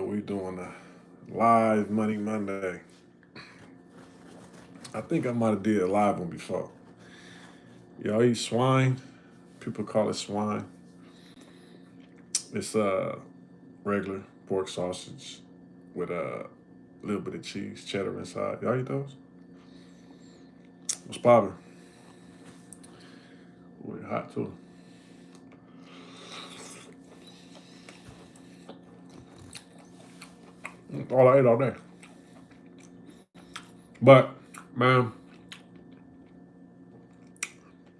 we doing a live Money Monday. I think I might have did a live one before. Y'all eat swine? People call it swine. It's regular pork sausage with a little bit of cheese, cheddar inside. Y'all eat those? What's poppin'? Ooh, it's hot too. All I ate all day. But man,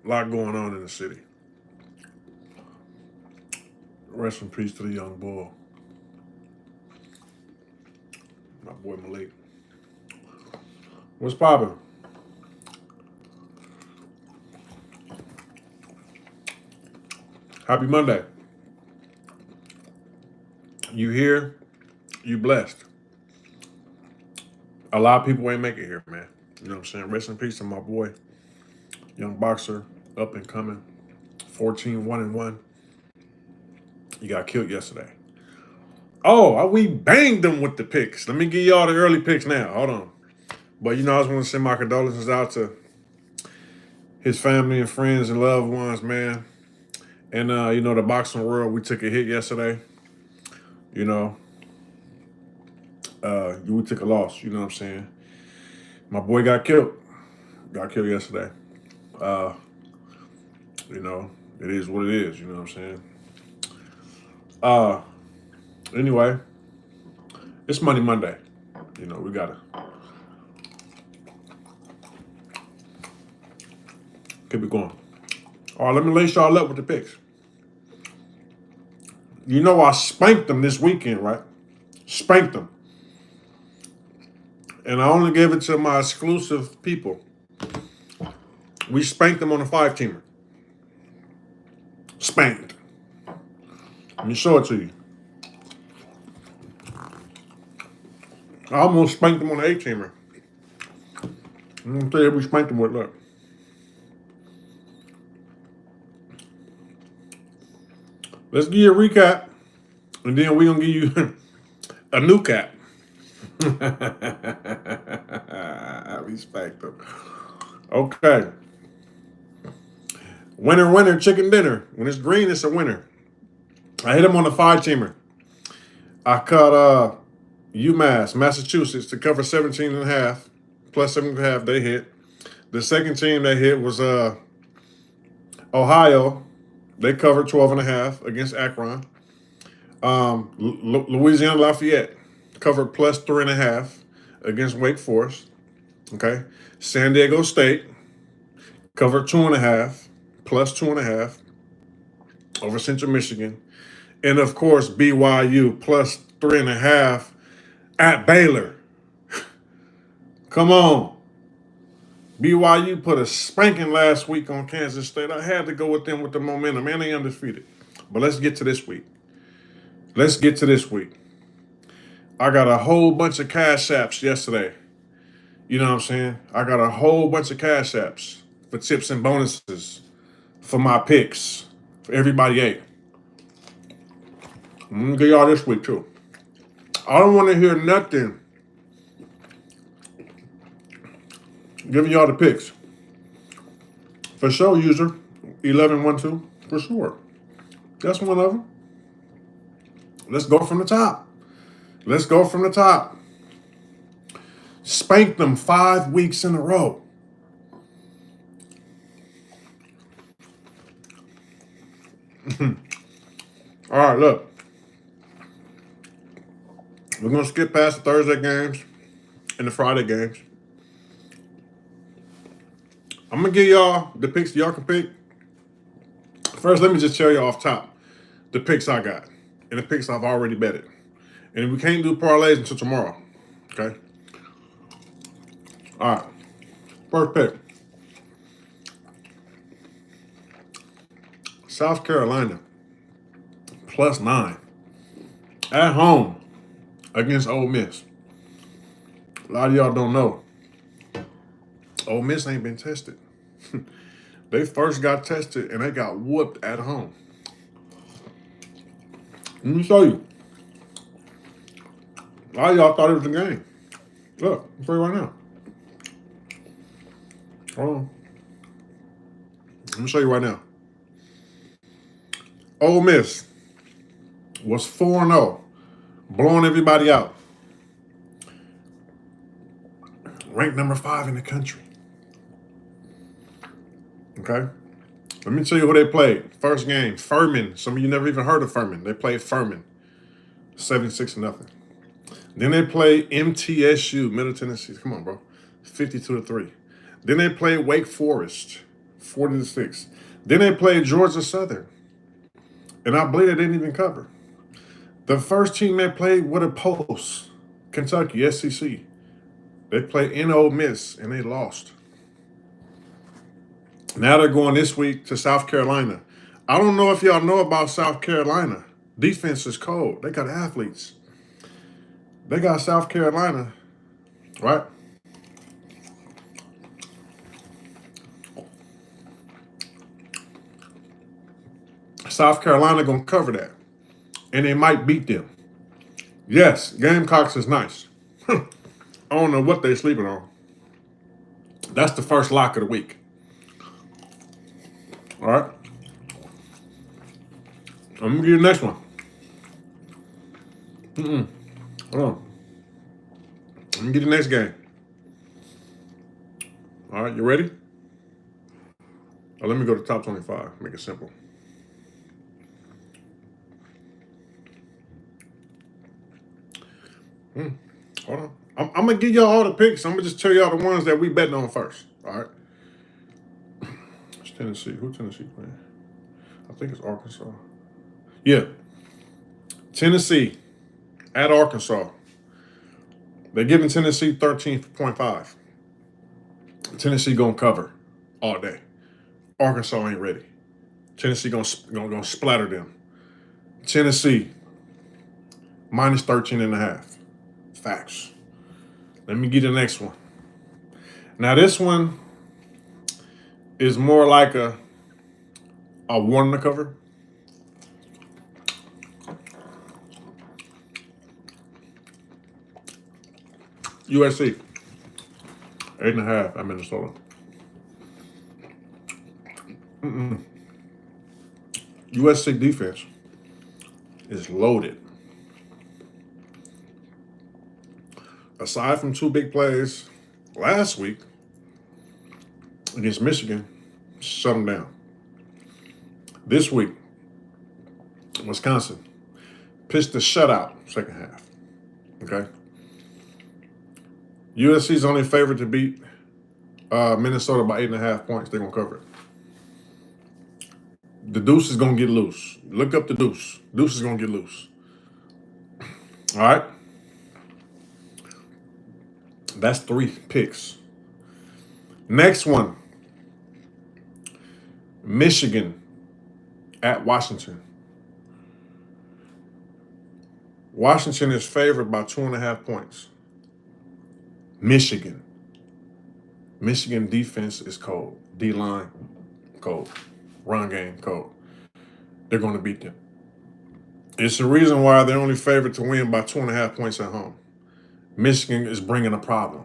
a lot going on in the city. Rest in peace to the young boy, my boy Malik. What's poppin'? Happy Monday. You here? You blessed. A lot of people ain't make it here, man. You know what I'm saying? Rest in peace to my boy, young boxer, up and coming, 14 1-1. He got killed yesterday. Oh, we banged him with the picks. Let me give y'all the early picks now. Hold on. But I just want to send my condolences out to his family and friends and loved ones, man. And the boxing world, we took a hit yesterday. You know, we took a loss. You know what I'm saying? My boy got killed. Got killed yesterday. Uh, it is what it is. You know what I'm saying? Uh, anyway, it's Money Monday. We gotta keep it going. All right, let me lace y'all up with the picks. I spanked them this weekend, right? Spanked them. And I only gave it to my exclusive people. We spanked them on a 5-teamer. Spanked. Let me show it to you. I almost spanked them on an 8-teamer. I'm going to tell you we spanked them with. Look. Let's give you a recap. And then we're going to give you a new cap. We spanked them. Okay. Winner, winner, chicken dinner. When it's green, it's a winner. I hit him on the 5-teamer. I caught UMass, Massachusetts, to cover 17.5, plus 7.5. They hit. The second team they hit was Ohio. They covered 12.5 against Akron. Louisiana Lafayette covered plus 3.5 against Wake Forest. Okay. San Diego State covered 2.5, plus 2.5 over Central Michigan. And of course, BYU plus 3.5 at Baylor. Come on. BYU put a spanking last week on Kansas State. I had to go with them with the momentum, and they undefeated. But let's get to this week. I got a whole bunch of cash apps yesterday. You know what I'm saying? I got a whole bunch of cash apps for tips and bonuses for my picks. For everybody ate. I'm going to give y'all this week, too. I don't want to hear nothing giving y'all the picks. For sure, user 1112. For sure. That's one of them. Let's go from the top. Spank them 5 weeks in a row. All right, look. We're going to skip past the Thursday games and the Friday games. I'm going to give y'all the picks y'all can pick. First, let me just tell you off top the picks I got and the picks I've already betted. And we can't do parlays until tomorrow. Okay? All right. First pick. South Carolina plus 9 at home against Ole Miss. A lot of y'all don't know. Ole Miss ain't been tested. They first got tested and they got whooped at home. Let me show you. A lot of y'all thought it was a game. Look, I'll show you right now. Hold on. Let me show you right now. Ole Miss was 4-0, blowing everybody out. Ranked number 5 in the country. Okay? Let me tell you who they played. First game, Furman. Some of you never even heard of Furman. They played Furman. 76-0. Then they played MTSU, Middle Tennessee. Come on, bro. 52-3. Then they played Wake Forest, 40-6. Then they played Georgia Southern. And I believe they didn't even cover. The first team they played with a post, Kentucky, SEC. They played in Ole Miss, and they lost. Now they're going this week to South Carolina. I don't know if y'all know about South Carolina. Defense is cold. They got athletes. They got South Carolina, right? South Carolina going to cover that. And they might beat them. Yes, Gamecocks is nice. I don't know what they're sleeping on. That's the first lock of the week. All right. I'm going to give you the next one. Hold on. Let me get the next game. All right, you ready? Let me go to top 25. Make it simple. Hold on. I'm going to give y'all all the picks. I'm going to just tell y'all the ones that we betting on first. All right. It's Tennessee. Who Tennessee playing? I think it's Arkansas. Yeah. Tennessee at Arkansas. They're giving Tennessee 13.5. Tennessee going to cover all day. Arkansas ain't ready. Tennessee going to splatter them. Tennessee minus 13.5. Facts. Let me get the next one. Now this one is more like a one to cover. USC 8.5 at Minnesota. USC defense is loaded. Aside from 2 big plays last week against Michigan, shut them down. This week, Wisconsin pitched a shutout second half. Okay. USC's only favored to beat Minnesota by 8.5 points. They're going to cover it. The deuce is going to get loose. Look up the deuce. Deuce is going to get loose. All right. That's 3 picks. Next one. Michigan at Washington. Washington is favored by 2.5 points. Michigan. Michigan defense is cold. D-line, cold. Run game, cold. They're going to beat them. It's the reason why they're only favored to win by 2.5 points at home. Michigan is bringing a problem.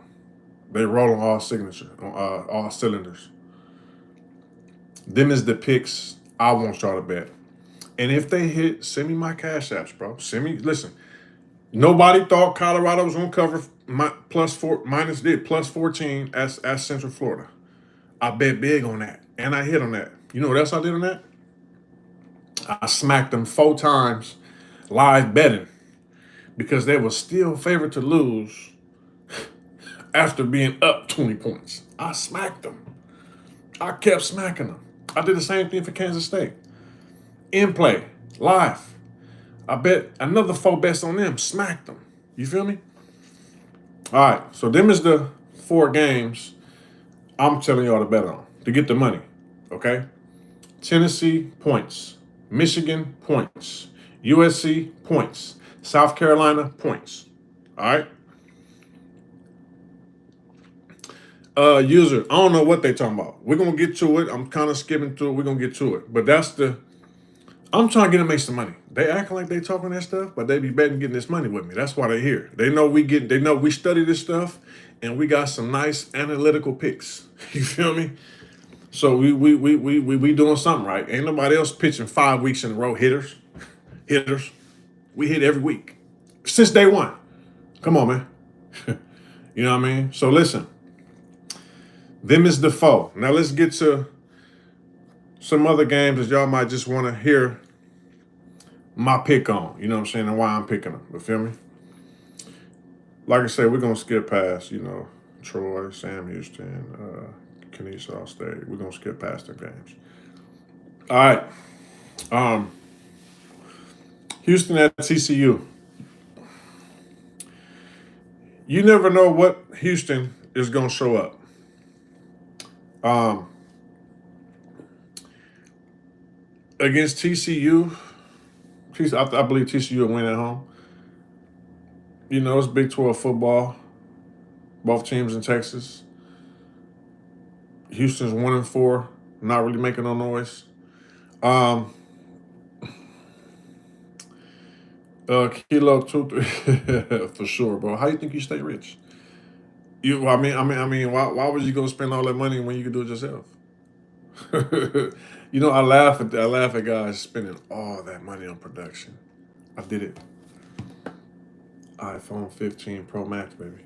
They roll on all cylinders. Them is the picks I want y'all to bet. And if they hit, send me my cash apps, bro. Listen, nobody thought Colorado was going to cover plus 14 at Central Florida. I bet big on that. And I hit on that. You know what else I did on that? I smacked them 4 times live betting because they were still favored to lose after being up 20 points. I smacked them. I kept smacking them. I did the same thing for Kansas State. In play, live. I bet another 4 bets on them. Smacked them. You feel me? All right. So them is the 4 games I'm telling y'all to bet on to get the money. Okay? Tennessee, points. Michigan, points. USC, points. South Carolina, points. All right? User, I don't know what they talking about. We're going to get to it. I'm kind of skipping through it. We're going to get to it. But that's the I'm trying to get them make some money. They acting like they talking that stuff, but they be betting getting this money with me. That's why they here. They know we get. They know we study this stuff, and we got some nice analytical picks. You feel me? So we doing something right. Ain't nobody else pitching 5 weeks in a row hitters. Hitters. We hit every week since day one. Come on, man. You know what I mean? So listen, them is the foe. Now let's get to some other games that y'all might just want to hear my pick on. You know what I'm saying? And why I'm picking them. You feel me? Like I said, we're gonna skip past, Troy, Sam Houston, Kennesaw State. We're gonna skip past the games. All right. Um, Houston at TCU. You never know what Houston is gonna show up. Um, Against TCU, I believe TCU will win at home. It's Big 12 football. Both teams in Texas. Houston's 1-4, not really making no noise. Um, Kilo 2-3 for sure, bro. How you think you stay rich? Why would you go spend all that money when you can do it yourself? I laugh at guys spending all that money on production. I did it. iPhone 15 Pro Max, baby.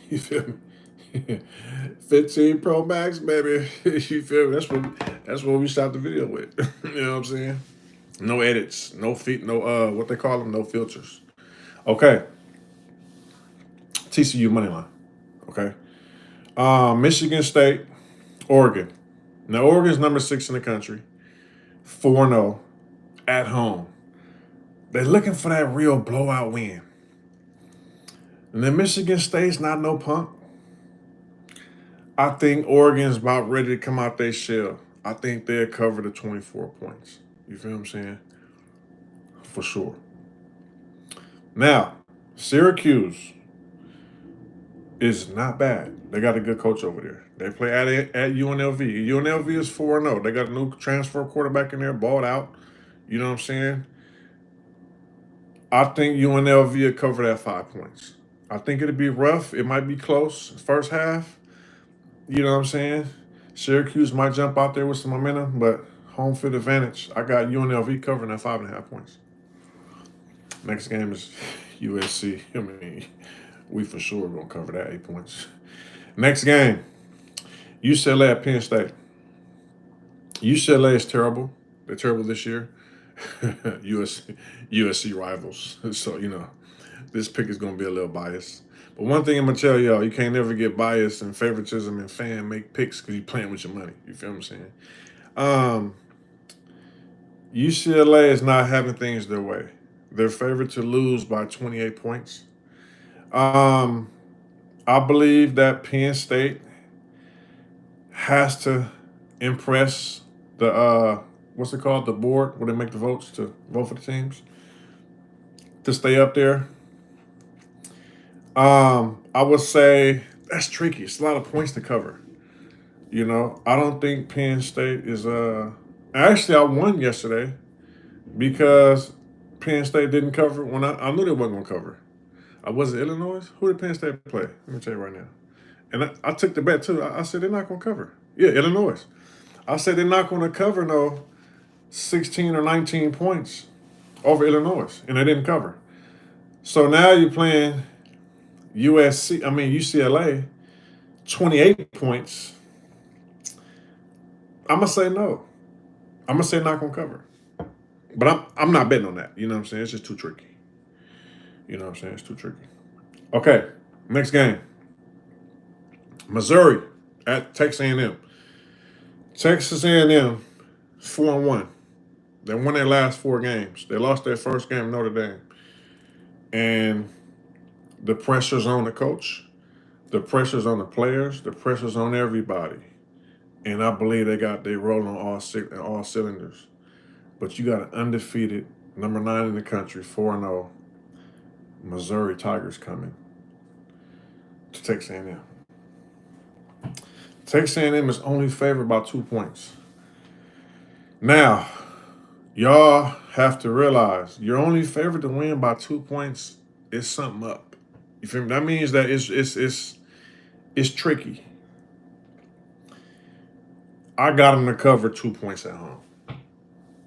You feel me? 15 Pro Max, baby. You feel me? That's what we shot the video with. You know what I'm saying? No edits, no feet, no what they call them, no filters. Okay. TCU money line. Okay. Michigan State, Oregon. Now Oregon's number 6 in the country. 4-0 at home. They're looking for that real blowout win. And then Michigan State's not no punk. I think Oregon's about ready to come out their shell. I think they'll cover the 24 points. You feel what I'm saying? For sure. Now, Syracuse is not bad. They got a good coach over there. They play at UNLV. UNLV is 4-0. They got a new transfer quarterback in there, balled out. You know what I'm saying? I think UNLV will cover that 5 points. I think it'll be rough. It might be close first half. You know what I'm saying? Syracuse might jump out there with some momentum, but home field advantage. I got UNLV covering at 5.5 points. Next game is USC. We for sure gonna cover that 8 points. Next game, UCLA at Penn State. UCLA is terrible. They're terrible this year. USC rivals. So, this pick is gonna be a little biased. But one thing I'm gonna tell y'all, you can't never get biased and favoritism and fan make picks because you're playing with your money. You feel what I'm saying? UCLA is not having things their way. They're favored to lose by 28 points. I believe that Penn State has to impress the what's it called? The board where they make the votes to vote for the teams to stay up there. I would say that's tricky. It's a lot of points to cover. I don't think Penn State is actually I won yesterday because Penn State didn't cover when I knew they wasn't gonna cover. I was it Illinois? Who did Penn State play? Let me tell you right now. And I took the bet too. I said they're not gonna cover. Yeah, Illinois. I said they're not gonna cover no 16 or 19 points over Illinois. And they didn't cover. So now you're playing UCLA, 28 points. I'm gonna say no. I'm gonna say not gonna cover. But I'm not betting on that. You know what I'm saying? It's just too tricky. You know what I'm saying? It's too tricky. Okay, next game. Missouri at Texas A&M. Texas A&M 4-1. They won their last 4 games. They lost their first game, Notre Dame. And the pressure's on the coach. The pressure's on the players. The pressure's on everybody. And I believe they roll on all cylinders. But you got an undefeated number 9 in the country, 4-0. Missouri Tigers coming to Texas A&M. Texas A&M is only favored by 2 points. Now, Y'all have to realize you're only favored to win by 2 points. It's something up. You feel me? That means that it's tricky. I got them to cover 2 points at home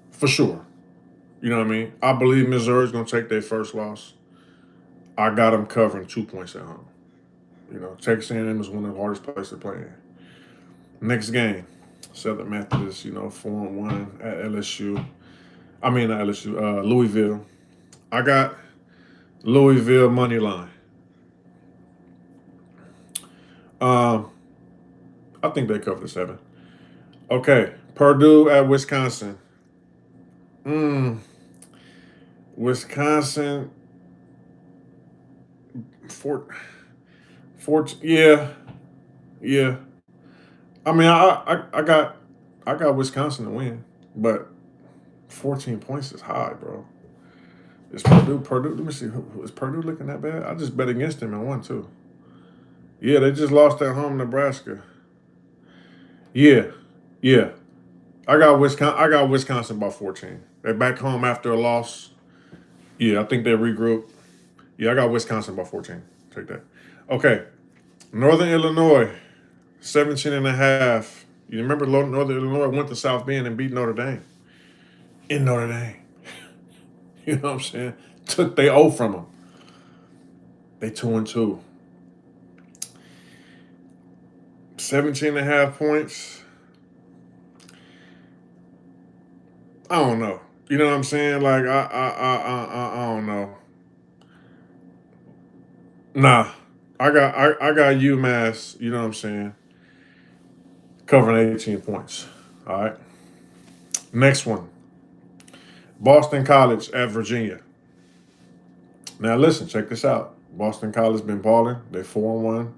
for sure. You know what I mean? I believe Missouri's gonna take their first loss. I got them covering 2 points at home. You know, Texas A&M is one of the hardest places to play in. Next game, Southern Methodist. 4-1 at LSU. I mean, not LSU. Louisville. I got Louisville money line. Um, I think they cover the 7. Okay, Purdue at Wisconsin. Mm, Wisconsin. Fort. Fort. Yeah, yeah. I mean, I got Wisconsin to win, but 14 points is high, bro. Is Purdue? Let me see. Is Purdue looking that bad? I just bet against them and won too. Yeah, they just lost at home, Nebraska. Yeah, yeah. I got Wisconsin by 14. They're back home after a loss. Yeah, I think they regroup. Yeah, I got Wisconsin by 14. Take that. Okay. Northern Illinois, 17 and a half. You remember Northern Illinois went to South Bend and beat Notre Dame. In Notre Dame. You know what I'm saying? Took they O from them. They 2-2. 17 and a half points. I don't know. You know what I'm saying? Like I don't know. Nah. I got UMass, you know what I'm saying, covering 18 points. All right. Next one. Boston College at Virginia. Now listen, check this out. Boston College been balling. They 4-1.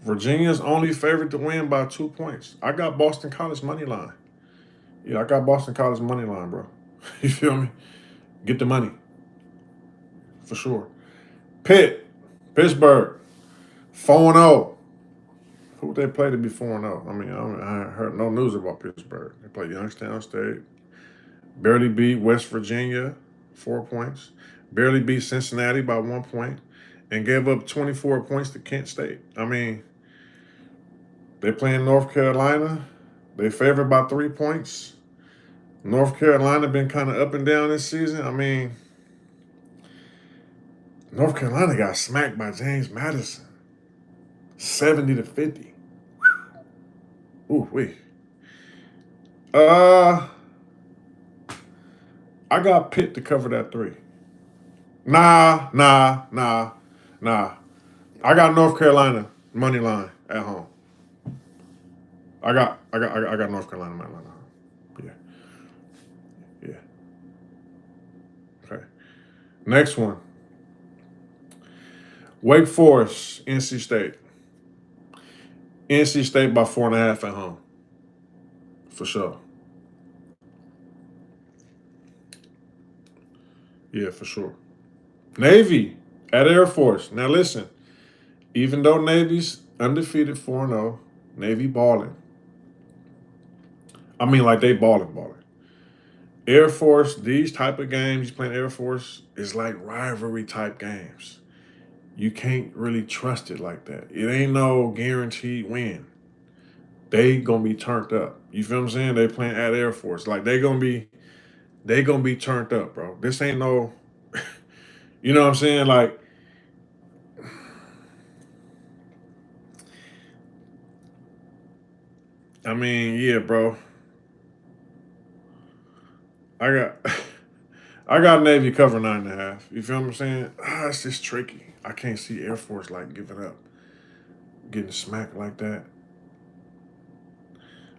Virginia's only favored to win by 2 points. I got Boston College money line. Yeah, I got Boston College money line, bro. You feel me? Get the money. For sure. Pittsburgh, 4-0. Who would they play to be 4-0? I mean, I heard no news about Pittsburgh. They played Youngstown State. Barely beat West Virginia, 4 points. Barely beat Cincinnati by 1 point. And gave up 24 points to Kent State. I mean, they playing North Carolina. They favored by 3 points. North Carolina been kind of up and down this season. I mean, North Carolina got smacked by James Madison, 70-50. Ooh, wait. Uh, I got Pitt to cover that 3. Nah. I got North Carolina money line at home. I got North Carolina money line at home. Yeah, yeah. Okay. Next one. Wake Forest, NC State. NC State by 4.5 at home. For sure. Yeah, for sure. Navy at Air Force. Now listen, even though Navy's undefeated 4-0, Navy balling. I mean, like they balling. Air Force, these type of games, you playing Air Force, is like rivalry type games. You can't really trust it like that. It ain't no guaranteed win. They gonna be turned up. You feel what I'm saying? They playing at Air Force. Like they gonna be turned up, bro. This ain't no you know what I'm saying? Like, I mean, yeah, bro. I got I got Navy cover 9.5. You feel what I'm saying? It's just tricky. I can't see Air Force like giving up, getting smacked like that.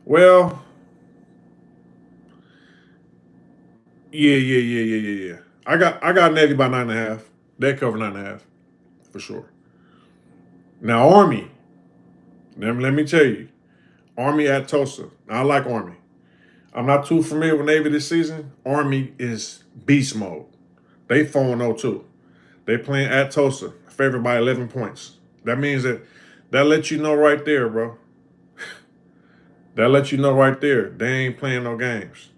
Well, yeah. I got Navy by 9.5. They cover 9.5 for sure. Now Army, let me tell you, Army at Tulsa. I like Army. I'm not too familiar with Navy this season. Army is beast mode. They 4-0 too. They playing at Tulsa, favored by 11 points. That means that lets you know right there, bro. That lets you know right there. They ain't playing no games.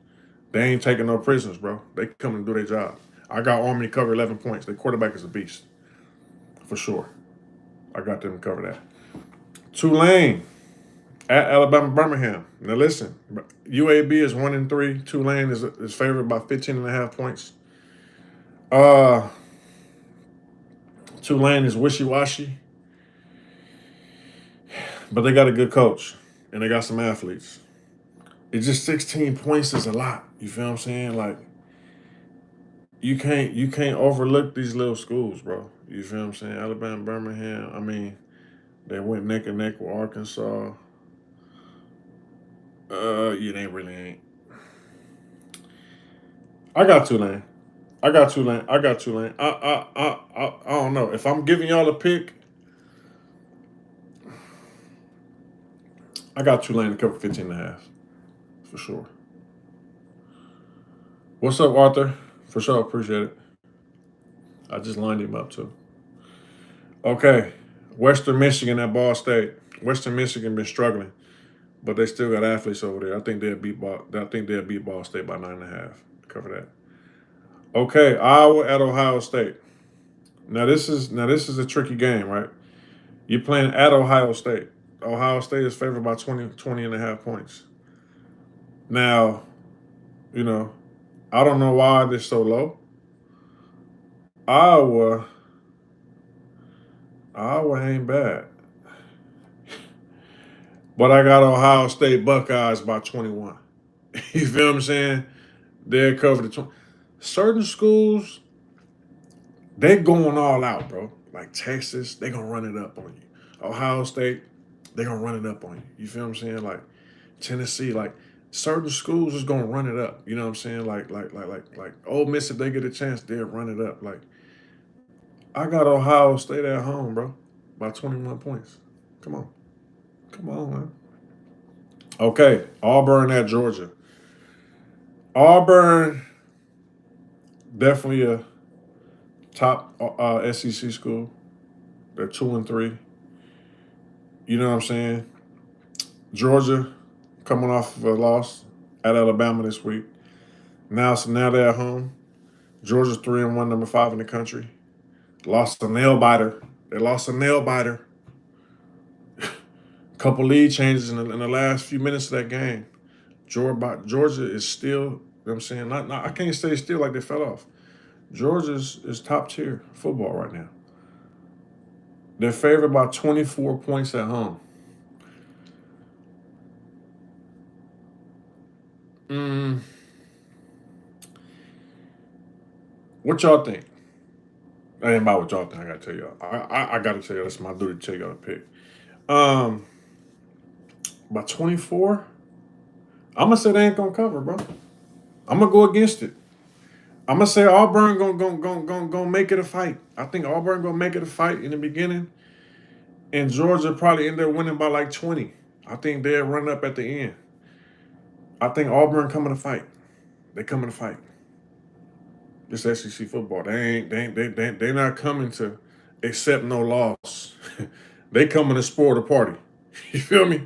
They ain't taking no prisoners, bro. They come and do their job. I got Army to cover 11 points. The quarterback is a beast, for sure. I got them to cover that. Tulane at Alabama Birmingham. Now listen, UAB is 1-3. Tulane is favored by 15.5 points. Uh, Tulane is wishy-washy, but they got a good coach and they got some athletes. It's just 16 points is a lot. You feel what I'm saying? Like you can't overlook these little schools, bro. You feel what I'm saying? Alabama, Birmingham. I mean, they went neck and neck with Arkansas. Yeah, they really ain't. I got Tulane. I got Tulane. I got Tulane. I don't know. If I'm giving y'all a pick, I got Tulane to cover 15.5. For sure. What's up, Arthur? For sure, appreciate it. I just lined him up too. Okay. Western Michigan at Ball State. Western Michigan been struggling, but they still got athletes over there. I think they'll beat Ball State by 9.5. Cover that. Okay, Iowa at Ohio State. Now this is a tricky game, right? You're playing at Ohio State. Ohio State is favored by 20.5 points. Now, you know, I don't know why they're so low. Iowa, Iowa ain't bad. But I got Ohio State Buckeyes by 21. You feel what I'm saying? They're covered the 20. Certain schools, they're going all out, bro. Like Texas, they're going to run it up on you. Ohio State, they're going to run it up on you. You feel what I'm saying? Like Tennessee, like certain schools is going to run it up. You know what I'm saying? Like Ole Miss, if they get a chance, they'll run it up. Like I got Ohio State at home, bro, by 21 points. Come on. Come on, man. Okay, Auburn at Georgia. Auburn, definitely a top SEC school. They're 2-3. You know what I'm saying? Georgia coming off of a loss at Alabama this week. Now they're at home. Georgia's 3-1, number 5 in the country. Lost a nail biter. They lost a nail biter. Couple lead changes in the last few minutes of that game. Georgia is still, you know what I'm saying? Not I can't say still like they fell off. Georgia's is top tier football right now. They're favored by 24 points at home. Mm, what y'all think? That ain't about what y'all think. I gotta tell y'all. I gotta tell y'all. That's my duty to tell y'all to pick. Um, by 24, I'm gonna say they ain't gonna cover, bro. I'm gonna go against it. I'm gonna say Auburn gonna make it a fight. I think Auburn gonna make it a fight in the beginning, and Georgia probably end up winning by like 20. I think they'll run up at the end. I think Auburn coming to fight. They coming to fight. This SEC football. They not coming to accept no loss. They coming to spoil the party. You feel me?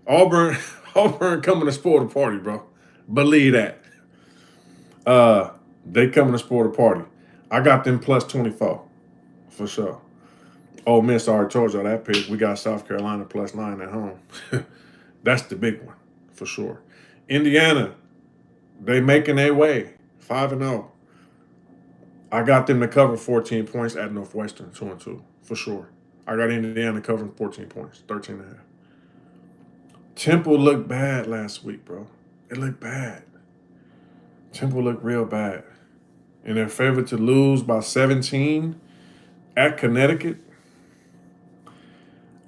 Auburn Auburn coming to spoil the party, bro. Believe that. Uh, they coming to spoil the party. I got them plus 24 for sure. Ole Miss, I already told y'all that pick. We got South Carolina plus 9 at home. That's the big one for sure. Indiana, they making their way 5-0. I got them to cover 14 points at Northwestern 2-2 for sure. I got Indiana covering 14 points, 13.5. Temple looked bad last week, bro. It looked bad. Temple looked real bad. And they're favored to lose by 17 at Connecticut.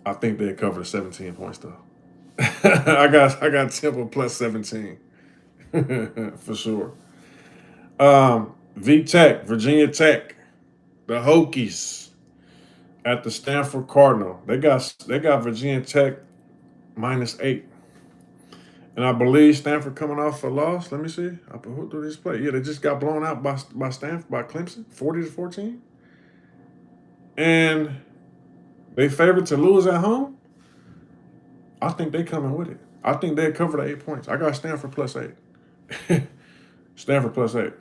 I think they cover the 17 points though. I got Temple plus 17 for sure. V-Tech, Virginia Tech, the Hokies at the Stanford Cardinal. They got Virginia Tech -8. And I believe Stanford coming off a loss. Let me see. Who do this play? Yeah, they just got blown out by Stanford, by Clemson, 40-14. And they favored to lose at home. I think they coming with it. I think they cover the 8 points. I got Stanford plus 8. Stanford +8.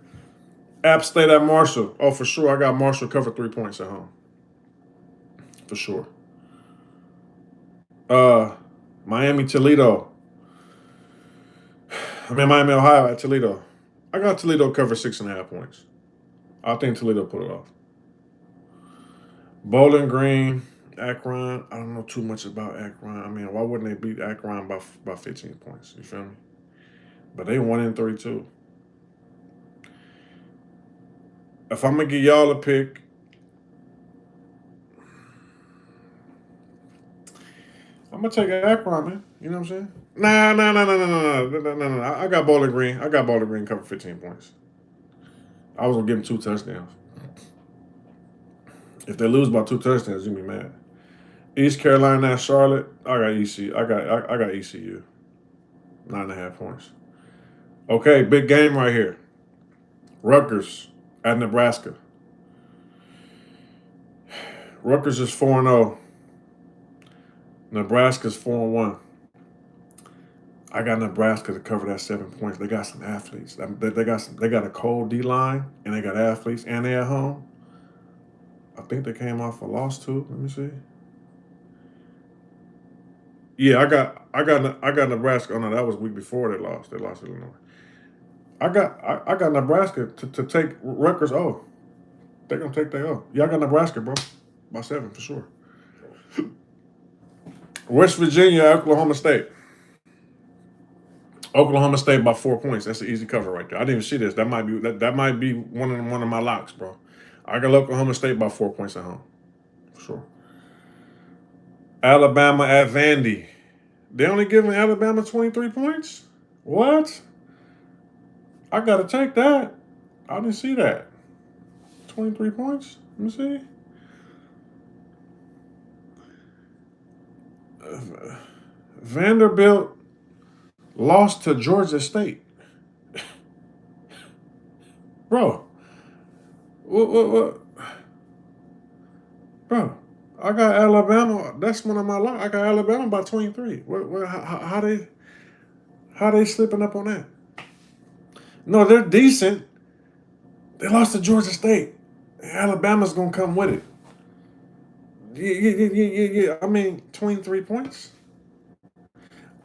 App State at Marshall. Oh, for sure. I got Marshall cover 3 points at home. For sure. Miami, Toledo. Miami, Ohio at Toledo. I got Toledo cover 6.5 points. I think Toledo put it off. Bowling Green, Akron. I don't know too much about Akron. I mean, why wouldn't they beat Akron by 15 points? You feel me? But they 1-3 too. If I'm gonna give y'all a pick, I'm gonna take Akron, man. You know what I'm saying? Nah. I got Bowling Green. I got Bowling Green cover 15 points. I was gonna give them 2 touchdowns. If they lose by 2 touchdowns, you be mad. East Carolina at Charlotte. I got ECU. I got ECU. 9.5 points. Okay, big game right here. Rutgers at Nebraska. Rutgers is 4-0. Nebraska's 4-1. I got Nebraska to cover that 7 points. They got some athletes. They got a cold D line and they got athletes and they at home. I think they came off a loss too. Let me see. Yeah, I got Nebraska. Oh no, that was week before they lost. They lost Illinois. I got Nebraska to take Rutgers. Oh, they're gonna take their. Yeah, I got Nebraska, bro, by 7 for sure. West Virginia, Oklahoma State. Oklahoma State by 4 points. That's an easy cover right there. I didn't even see this. That might be one of my locks, bro. I got Oklahoma State by 4 points at home, for sure. Alabama at Vandy. They only giving Alabama 23 points? What? I gotta take that. I didn't see that. 23 points? Let me see. Vanderbilt lost to Georgia State. Bro. What? Bro, I got Alabama. That's one of my locks. I got Alabama by 23. How they slipping up on that? No, they're decent. They lost to Georgia State. Alabama's gonna come with it. Yeah. I mean, 23 points.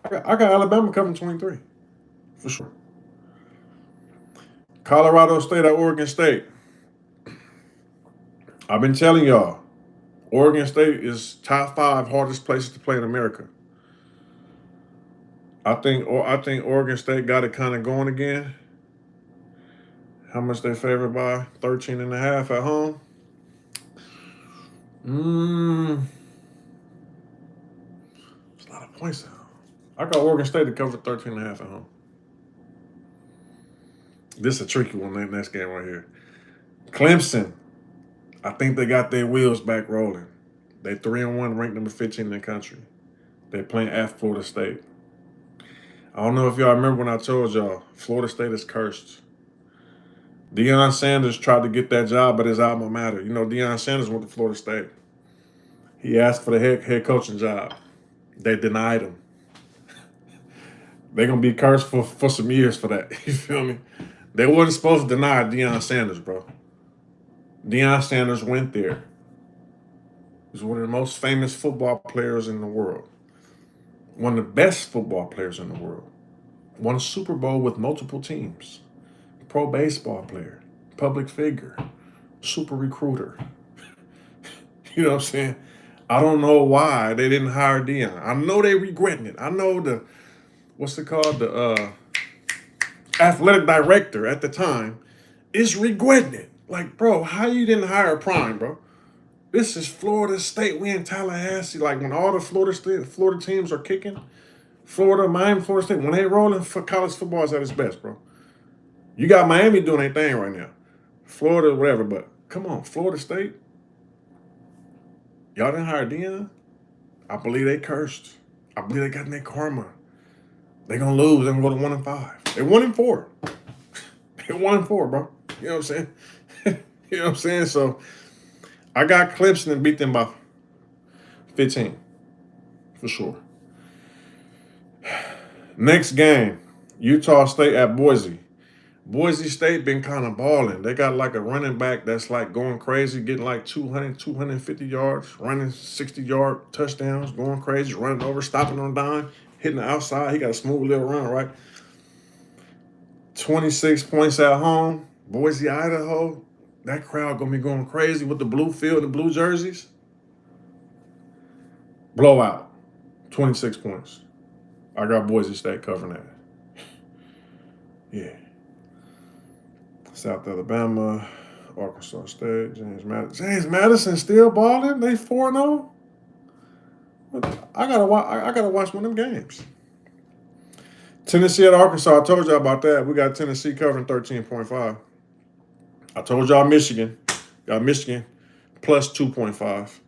I got Alabama covering 23 for sure. Colorado State at Oregon State. I've been telling y'all, Oregon State is top 5 hardest places to play in America. I think Oregon State got it kind of going again. How much they favored by? 13.5 at home. It's a lot of points at home. I got Oregon State to cover 13.5 at home. This is a tricky one, that next game right here. Clemson. I think they got their wheels back rolling. They 3-1, ranked number 15 in the country. They're playing at Florida State. I don't know if y'all remember when I told y'all, Florida State is cursed. Deion Sanders tried to get that job at his alma mater. You know, Deion Sanders went to Florida State. He asked for the head coaching job. They denied him. They're going to be cursed for some years for that. You feel me? They wasn't supposed to deny Deion Sanders, bro. Deion Sanders went there. He's one of the most famous football players in the world. One of the best football players in the world. Won a Super Bowl with multiple teams. Pro baseball player. Public figure. Super recruiter. You know what I'm saying? I don't know why they didn't hire Deion. I know they regretting it. I know the athletic director at the time is regretting it. Like, bro, how you didn't hire Prime, bro? This is Florida State. We in Tallahassee. Like, when all the Florida teams are kicking, Miami, Florida State, when they rolling, for college football is at its best, bro. You got Miami doing their thing right now. Florida, whatever, but come on, Florida State. Y'all didn't hire Deion? I believe they cursed. I believe they got in their karma. They gonna lose. They're gonna go to 1-5. They're 1-4. They're 1-4, bro. You know what I'm saying? You know what I'm saying? So I got Clemson and beat them by 15. For sure. Next game, Utah State at Boise. Boise State been kind of balling. They got like a running back that's like going crazy, getting like 200, 250 yards, running 60-yard touchdowns, going crazy, running over, stopping on dime, hitting the outside. He got a smooth little run, right? 26 points at home. Boise, Idaho. That crowd gonna be going crazy with the blue field and blue jerseys. Blowout. 26 points. I got Boise State covering that. Yeah. South Alabama, Arkansas State, James Madison. James Madison still balling? They 4-0? I gotta watch one of them games. Tennessee at Arkansas. I told y'all about that. We got Tennessee covering 13.5. I told y'all Michigan. Got Michigan plus 2.5.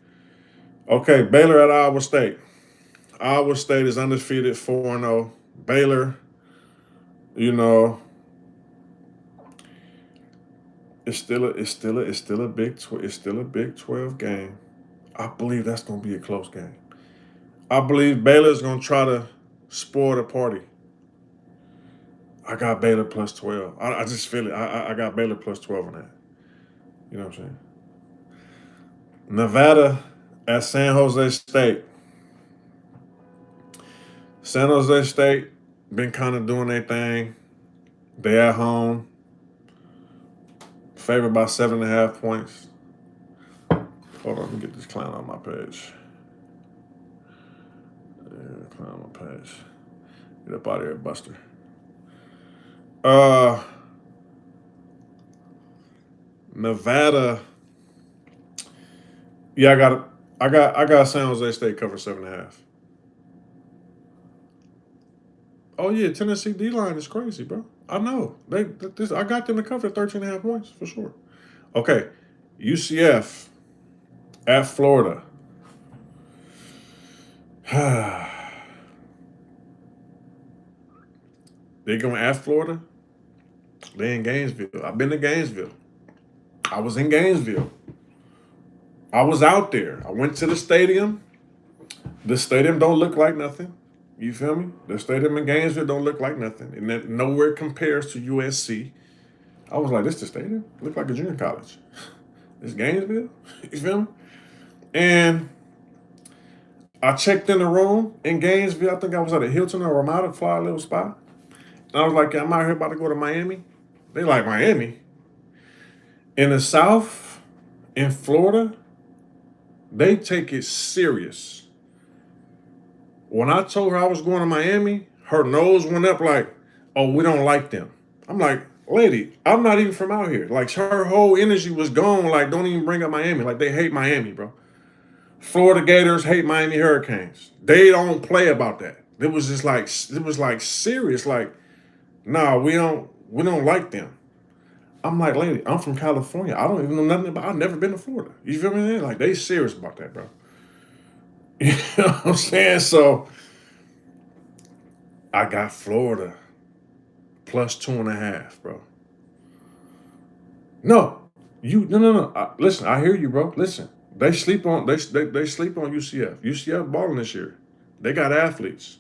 Okay, Baylor at Iowa State. Iowa State is undefeated 4-0. Baylor, you know, it's still a Big 12 game. I believe that's gonna be a close game. I believe Baylor's gonna try to spoil the party. I got Baylor plus 12. I just feel it. I got Baylor plus 12 on that. You know what I'm saying? Nevada at San Jose State. San Jose State been kind of doing their thing. They at home. Favored by 7.5 points. Hold on, let me get this clown on my page. Yeah, clown on my page. Get up out of here, Buster. Nevada. Yeah, I got San Jose State cover 7.5. Oh yeah, Tennessee D line is crazy, bro. I know. I got them to cover 13.5 points for sure. Okay. UCF at Florida. They going at Florida. They in Gainesville. I've been to Gainesville. I was in Gainesville. I was out there. I went to the stadium. The stadium don't look like nothing. You feel me? The stadium in Gainesville don't look like nothing. And that nowhere compares to USC. I was like, this the stadium? Look like a junior college. This Gainesville? You feel me? And I checked in the room in Gainesville. I think I was at a Hilton or Ramada, fly little spot. And I was like, I'm out here about to go to Miami. They like, Miami? In the South, in Florida, they take it serious. When I told her I was going to Miami, her nose went up like, oh, we don't like them. I'm like, lady, I'm not even from out here. Like, her whole energy was gone. Like, don't even bring up Miami. Like, they hate Miami, bro. Florida Gators hate Miami Hurricanes. They don't play about that. It was just like, serious. Like, nah, we don't like them. I'm like, lady, I'm from California. I don't even know nothing about. I've never been to Florida. You feel me? Like, they serious about that, bro. You know what I'm saying? So I got Florida plus 2.5, bro. No, no. Listen, I hear you, bro. Listen, they sleep on they sleep on UCF. UCF balling this year. They got athletes,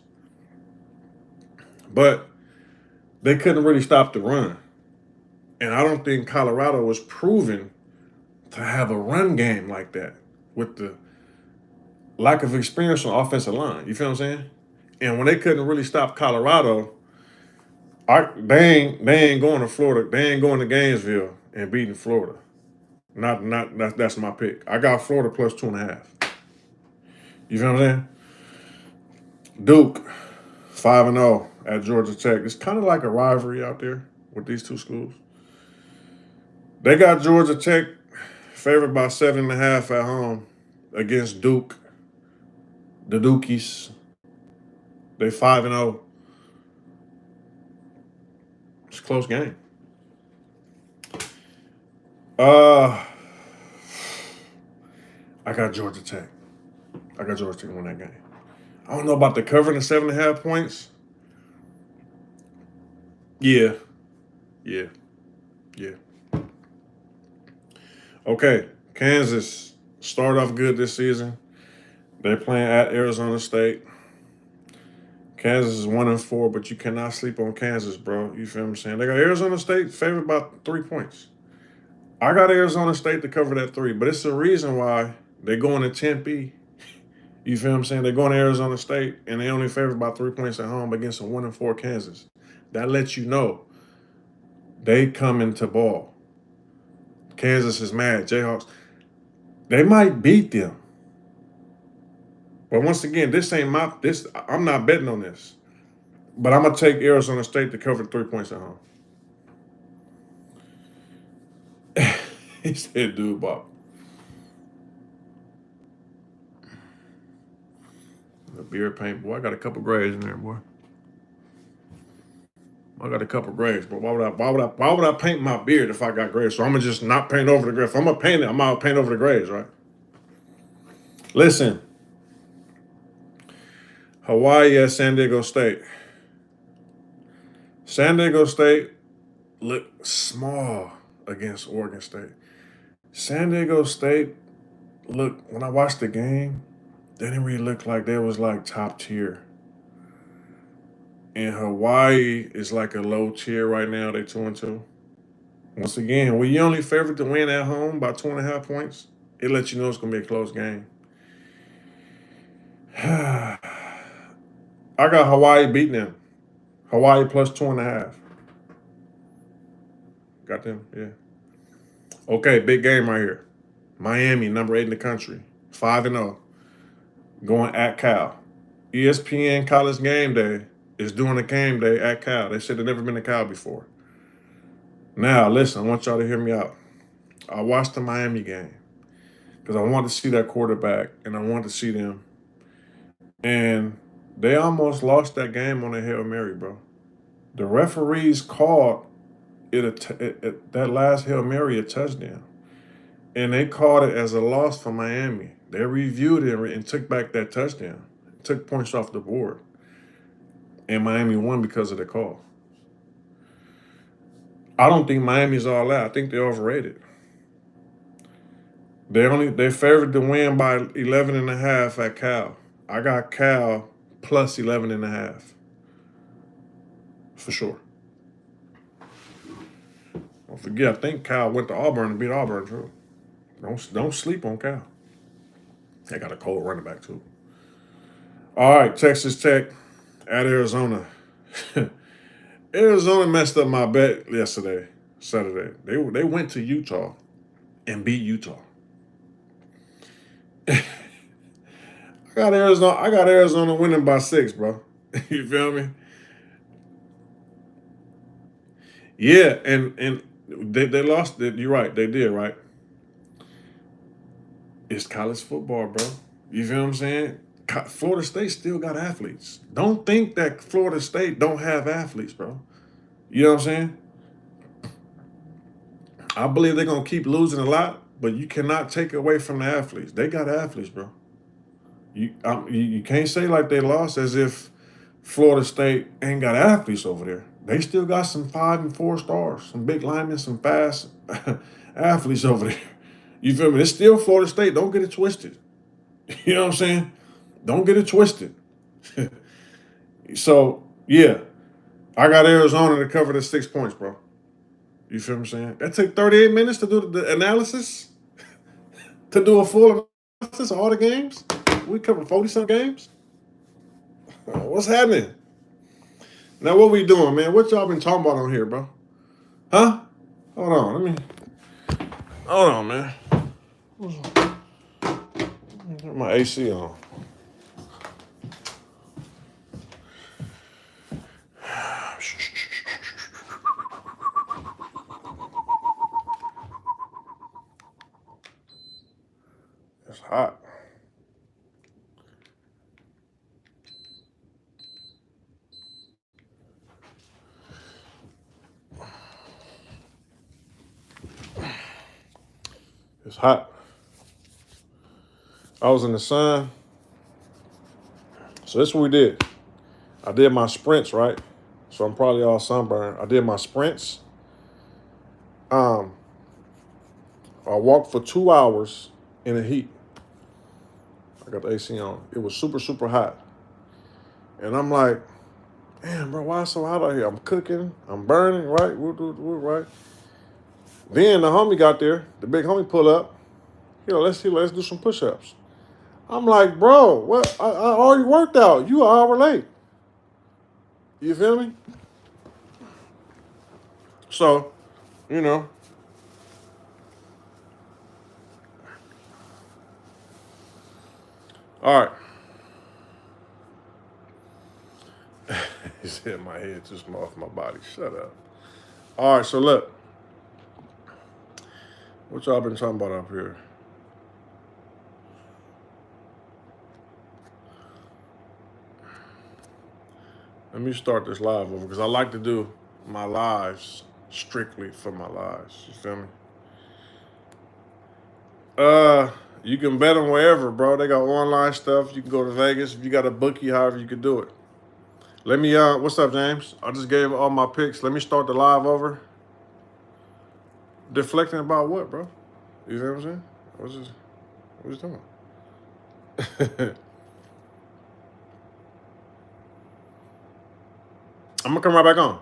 but they couldn't really stop the run. And I don't think Colorado was proven to have a run game like that with the lack of experience on offensive line. You feel what I'm saying? And when they couldn't really stop Colorado, they ain't going to Florida. They ain't going to Gainesville and beating Florida. That's my pick. I got Florida plus 2.5. You feel what I'm saying? Duke 5-0 at Georgia Tech. It's kind of like a rivalry out there with these two schools. They got Georgia Tech favored by 7.5 at home against Duke. The Dukies. They 5-0. It's a close game. I got Georgia Tech. I got Georgia Tech to win that game. I don't know about the covering the 7.5 points. Yeah. Okay, Kansas start off good this season. They're playing at Arizona State. Kansas is 1-4, but you cannot sleep on Kansas, bro. You feel what I'm saying? They got Arizona State favored by 3 points. I got Arizona State to cover that 3, but it's the reason why they're going to Tempe. You feel what I'm saying? They're going to Arizona State, and they only favored by 3 points at home against a 1-4 Kansas. That lets you know they coming to ball. Kansas is mad. Jayhawks, they might beat them. But once again, I'm not betting on this. But I'm gonna take Arizona State to cover 3 points at home. He said, dude, Bob. The beard paint, boy. I got a couple grays in there, boy. I got a couple grays, but why would I paint my beard if I got grays? So I'm gonna just not paint over the grays. If I'm gonna paint it, I'm gonna paint over the grays, right? Listen, Hawaii at San Diego State. San Diego State looked small against Oregon State. San Diego State, look, when I watched the game, they didn't really look like they was like top tier. And Hawaii is like a low tier right now. They 2-2. Once again, when you only favored to win at home by 2.5 points, it lets you know it's gonna be a close game. I got Hawaii beating them. Hawaii plus 2.5. Got them, yeah. Okay, big game right here. Miami, number 8 in the country, 5-0, going at Cal. ESPN College Game Day is doing a game day at Cal. They said they've never been to Cal before. Now, listen, I want y'all to hear me out. I watched the Miami game because I wanted to see that quarterback and I wanted to see them. And they almost lost that game on a Hail Mary, bro. The referees called that last Hail Mary a touchdown. And they called it as a loss for Miami. They reviewed it and took back that touchdown. Took points off the board. And Miami won because of the call. I don't think Miami's all that. I think they're overrated. They favored to win by 11.5 at Cal. I got Cal plus 11.5. For sure. Don't forget, I think Cal went to Auburn and beat Auburn too. Don't sleep on Cal. They got a cold running back too. All right, Texas Tech at Arizona. Arizona messed up my bet Saturday. They went to Utah and beat Utah. I got Arizona winning by 6, bro. You feel me? Yeah, and they lost it. You're right, they did, right? It's college football, bro. You feel what I'm saying? Florida State still got athletes. Don't think that Florida State don't have athletes, bro. You know what I'm saying? I believe they're gonna keep losing a lot, but you cannot take away from the athletes. They got athletes, bro. You can't say like they lost as if Florida State ain't got athletes over there. They still got some 5 and 4 stars, some big linemen, some fast athletes over there. You feel me? It's still Florida State. Don't get it twisted. You know what I'm saying? Don't get it twisted. So, yeah, I got Arizona to cover the 6 points, bro. You feel what I'm saying? That took 38 minutes to do the analysis, to do a full analysis of all the games. We covered 40-some games. What's happening? Now, what we doing, man? What y'all been talking about on here, bro? Huh? Hold on, hold on, man. Get my AC on. It's hot. It's hot. I was in the sun. So this is what we did. I did my sprints, right? So I'm probably all sunburned. I did my sprints. I walked for 2 hours in the heat. I got the AC on. It was super, super hot. And I'm like, Damn, bro, why it's so hot out here? I'm cooking, I'm burning, right? Right. Then the homie got there. The big homie pull up. Let's do some push-ups. I'm like, bro, what? I already worked out. You an hour late. You feel me? So, you know. All right. He said my head too small for my body. Shut up. All right, so look. What y'all been talking about up here? Let me start this live over because I like to do my lives strictly for my lives. You feel me? You can bet them wherever, bro. They got online stuff. You can go to Vegas. If you got a bookie, however you can do it. Let me, what's up, James? I just gave all my picks. Let me start the live over. Deflecting about what, bro? You know what I'm saying? What you talking about? I'm gonna come right back on.